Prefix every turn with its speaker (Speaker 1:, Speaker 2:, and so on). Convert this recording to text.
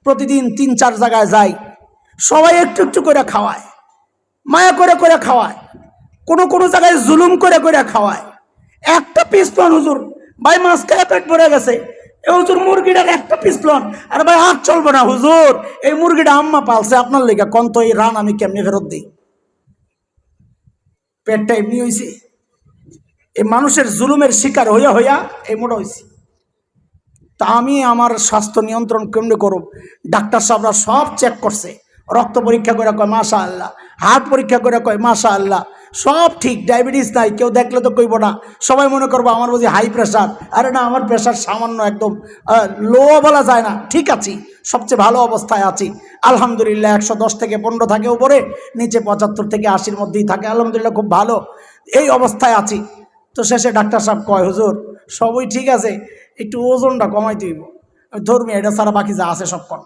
Speaker 1: প্রতিদিন 3-4 জায়গায় যাই, সবাই একটু একটু করে খাওয়ায়, মায়া করে করে খাওয়ায়, কোনো কোনো জায়গায় জুলুম করে করে খাওয়ায়। একটা পিস লন হুজুর, ভাই মাছ খেয়ে পেট ভরে গেছে, এ হুজুর মুরগিটার একটা পিস লন। আর ভাই আর চলবে না হুজুর, এই মুরগিটা আম্মা পালছে আপনার লেগে, কোন তো এই রান আমি কেমনি ফেরত দিই? পেটটা এমনি হয়েছে। এই মানুষের জুলুমের শিকার হইয়া হইয়া এই মোটা হয়েছে। তা আমি আমার স্বাস্থ্য নিয়ন্ত্রণ কেমনে করব? ডাক্তার সাহেবরা সব চেক করছে, রক্ত পরীক্ষা করে কয় মাশা আল্লাহ, হার্ট পরীক্ষা করে কয় মাশা আল্লাহ, সব ঠিক, ডায়াবেটিস নাই। কেউ দেখলে তো কইব না, সবাই মনে করবো আমার বুঝি হাই প্রেশার। আরে না, আমার প্রেশার সামান্য একদম লো বলা যায় না, ঠিক আছি, সবচেয়ে ভালো অবস্থায় আছি আলহামদুলিল্লাহ। 110 থেকে 15 থাকে উপরে, নিচে 75 থেকে 80-র মধ্যেই থাকে আলহামদুলিল্লাহ, খুব ভালো এই অবস্থায় আছি। তো শেষে ডাক্তার সাহেব কয় হুজুর সবই ঠিক আছে, একটু ওজনটা কমাই দিব। ধর্মী এটা ছাড়া বাকি যা আছে সব কম।